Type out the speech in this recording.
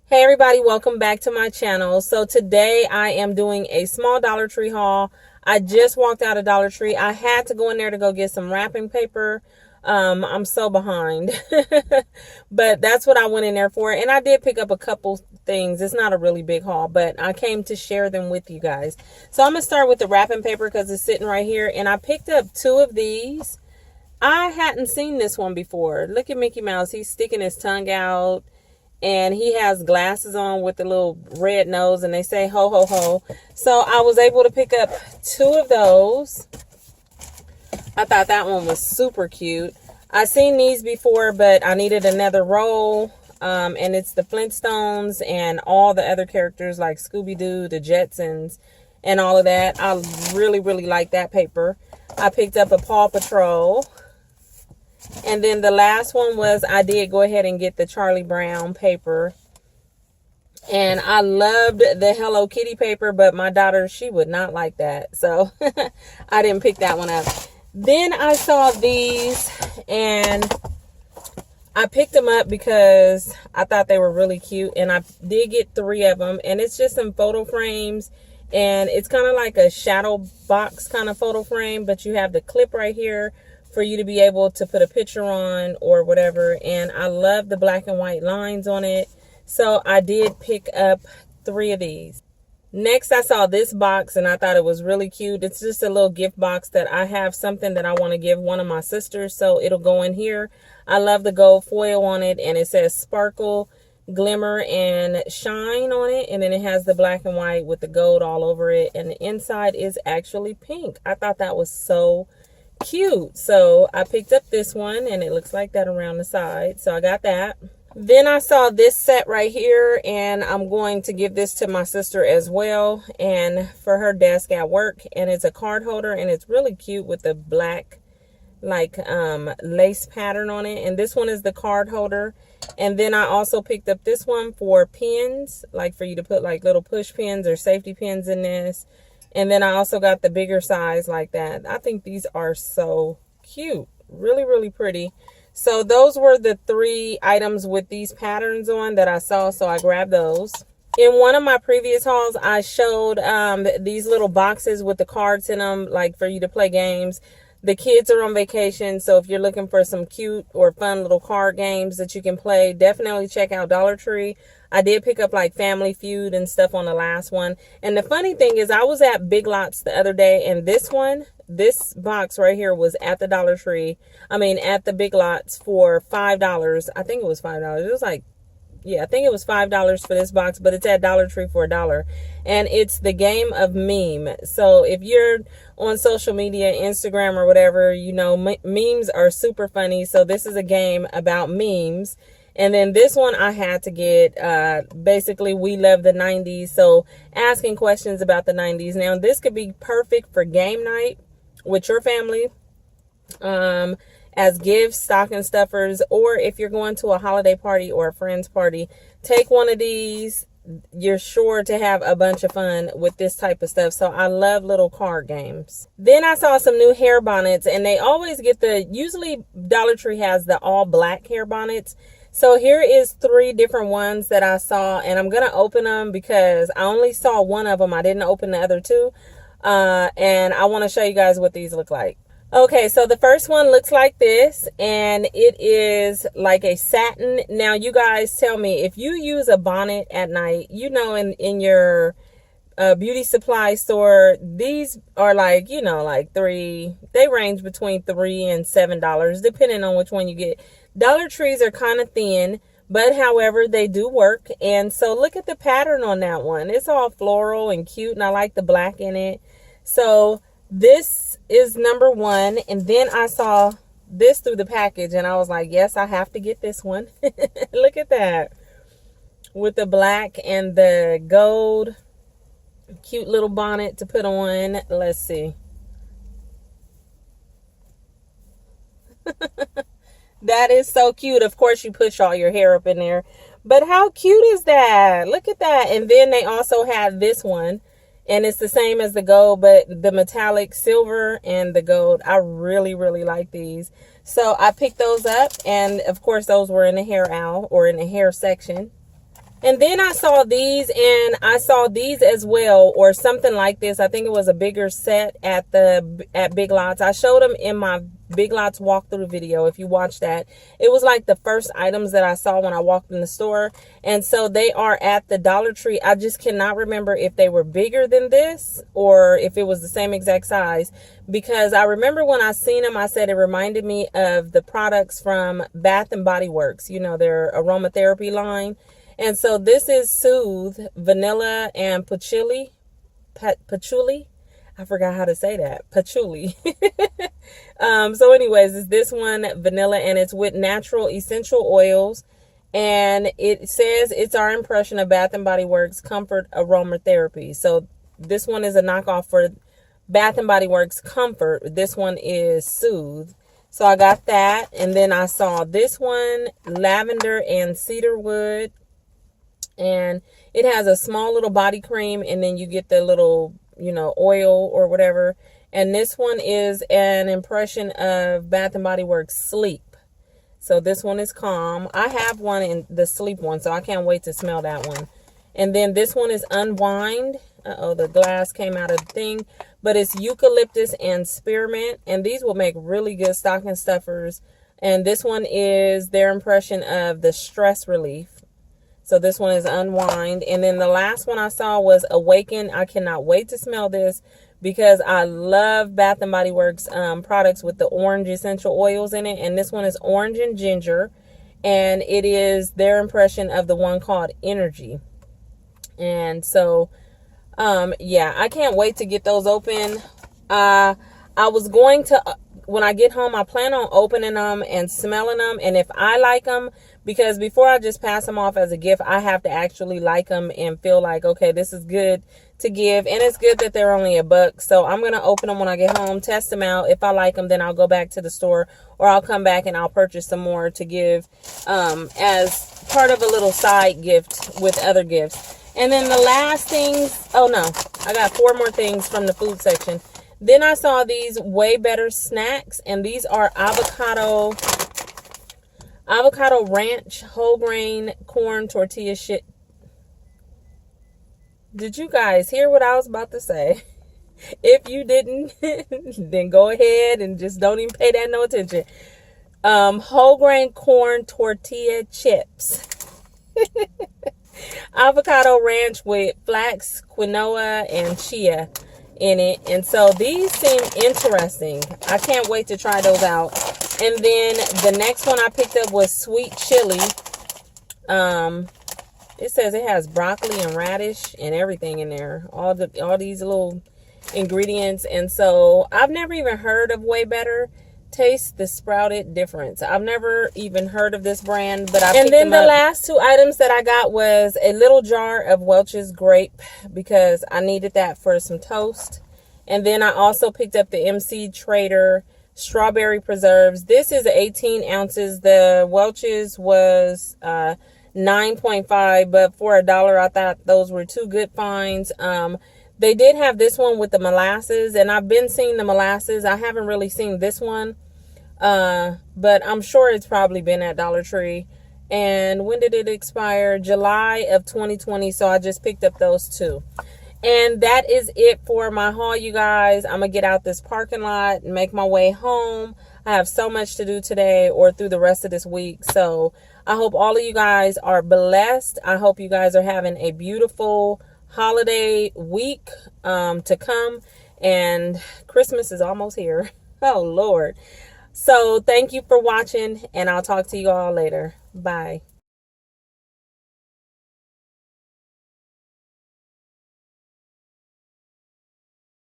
Hey everybody, welcome back to my channel. So today I am doing a small Dollar Tree haul. I just walked out of Dollar Tree. I had to go in there to go get some wrapping paper. I'm so behind. But that's what I went in there for. And I did pick up a couple things. It's not a really big haul, but I came to share them with you guys. So I'm going to start with the wrapping paper because it's sitting right here. And I picked up two of these. I hadn't seen this one before. Look at Mickey Mouse. He's sticking his tongue out. And he has glasses on with the little red nose, and they say ho ho ho. So I was able to pick up two of those. I thought that one was super cute. I've seen these before, but I needed another roll. And it's the Flintstones and all the other characters like Scooby-Doo, the Jetsons, and all of that. I really, really like that paper. I picked up a Paw Patrol. And then the last one was, I did go ahead and get the Charlie Brown paper. And I loved the Hello Kitty paper, but my daughter, she would not like that. So I didn't pick that one up. Then I saw these and I picked them up because I thought they were really cute. And I did get three of them. And it's just some photo frames. And it's kind of like a shadow box kind of photo frame, but you have the clip right here for you to be able to put a picture on or whatever. And I love the black and white lines on it. So I did pick up three of these. Next, I saw this box and I thought it was really cute. It's just a little gift box that I have something that I want to give one of my sisters. So it'll go in here. I love the gold foil on it. And it says sparkle, glimmer, and shine on it. And then it has the black and white with the gold all over it. And the inside is actually pink. I thought that was so cute. So I picked up this one and it looks like that around the side. So I got that. Then I saw this set right here and I'm going to give this to my sister as well and for her desk at work. And it's a card holder and it's really cute with the black like lace pattern on it. And this one is the card holder. And then I also picked up this one for pins, like for you to put like little push pins or safety pins in this. And then I also got the bigger size like that. I think these are so cute. Really, really pretty. So those were the three items with these patterns on that I saw. So I grabbed those. In one of my previous hauls, I showed these little boxes with the cards in them, like for you to play games. The kids are on vacation. So if you're looking for some cute or fun little card games that you can play, definitely check out Dollar Tree. I did pick up like Family Feud and stuff on the last one. And the funny thing is I was at Big Lots the other day and this box right here was at the Dollar Tree. I mean, at the Big Lots for $5. I think it was $5. It was like, yeah, I think it was $5 for this box, but it's at Dollar Tree for $1. And it's the game of meme. So if you're on social media, Instagram or whatever, you know, memes are super funny. So this is a game about memes. And then this one I had to get, basically we love the 90s. So asking questions about the 90s. Now this could be perfect for game night with your family, as gifts, stocking stuffers, or if you're going to a holiday party or a friend's party, take one of these. You're sure to have a bunch of fun with this type of stuff. So I love little card games. Then I saw some new hair bonnets and they always get usually Dollar Tree has the all black hair bonnets. So here is three different ones that I saw and I'm going to open them because I only saw one of them. I didn't open the other two. And I want to show you guys what these look like. Okay, so the first one looks like this and it is like a satin. Now you guys tell me if you use a bonnet at night, you know, in your beauty supply store, these are like, you know, like they range between $3 and $7 depending on which one you get. Dollar Trees are kind of thin, but however they do work. And so look at the pattern on that one. It's all floral and cute and I like the black in it. So this is number one. And then I saw this through the package and I was like, yes, I have to get this one. Look at that with the black and the gold. Cute little bonnet to put on. Let's see. That is so cute. Of course, you push all your hair up in there. But how cute is that? Look at that. And then they also have this one. And it's the same as the gold, but the metallic silver and the gold. I really, really like these. So I picked those up. And, of course, those were in the hair aisle or in the hair section. And then I saw these, and I saw these as well, or something like this. I think it was a bigger set at Big Lots. I showed them in my Big Lots walkthrough video. If you watch that, it was like the first items that I saw when I walked in the store. And so they are at the Dollar Tree. I just cannot remember if they were bigger than this or if it was the same exact size, because I remember when I seen them, I said it reminded me of the products from Bath and Body Works, you know, their aromatherapy line. And so this is Soothe, vanilla, and patchouli. Patchouli? I forgot how to say that. Patchouli. So anyways, it's this one, vanilla, and it's with natural essential oils. And it says it's our impression of Bath and Body Works Comfort Aromatherapy. So this one is a knockoff for Bath and Body Works Comfort. This one is Soothe. So I got that. And then I saw this one, lavender and cedarwood. And it has a small little body cream, and then you get the little, you know, oil or whatever. And this one is an impression of Bath and Body Works Sleep. So this one is Calm. I have one in the Sleep one, so I can't wait to smell that one. And then this one is Unwind. Uh-oh, the glass came out of the thing. But it's eucalyptus and spearmint. And these will make really good stocking stuffers. And this one is their impression of the Stress Relief. So this one is Unwind. And then the last one I saw was Awaken. I cannot wait to smell this because I love Bath and Body Works products with the orange essential oils in it. And this one is orange and ginger. And it is their impression of the one called Energy. And so, yeah, I can't wait to get those open. I was going to, when I get home, I plan on opening them and smelling them. And if I like them, because before I just pass them off as a gift, I have to actually like them and feel like, okay, this is good to give. And it's good that they're only $1. So I'm going to open them when I get home, test them out. If I like them, then I'll go back to the store, or I'll come back and I'll purchase some more to give as part of a little side gift with other gifts. And then the last things, oh no, I got 4 more things from the food section. Then I saw these Way Better snacks, and these are avocado ranch whole grain corn tortilla shit. Did you guys hear what I was about to say? If you didn't, then go ahead and just don't even pay that no attention. Whole grain corn tortilla chips. Avocado ranch with flax, quinoa, and chia in it. And so these seem interesting. I can't wait to try those out. And then the next one I picked up was sweet chili. It says it has broccoli and radish and everything in there. All these little ingredients. And so I've never even heard of Way Better. Taste the sprouted difference. I've never even heard of this brand, but I picked them up. And then the last 2 items that I got was a little jar of Welch's grape, because I needed that for some toast. And then I also picked up the MC Trader strawberry preserves. This is 18 ounces. The Welch's was 9.5, but for $1, I thought those were 2 good finds. They did have this one with the molasses, and I've been seeing the molasses. I haven't really seen this one, but I'm sure it's probably been at Dollar Tree. And when did it expire? July of 2020. So I just picked up those 2. And that is it for my haul, you guys. I'm going to get out this parking lot and make my way home. I have so much to do today or through the rest of this week. So I hope all of you guys are blessed. I hope you guys are having a beautiful holiday week to come. And Christmas is almost here. Oh, Lord. So thank you for watching, and I'll talk to you all later. Bye.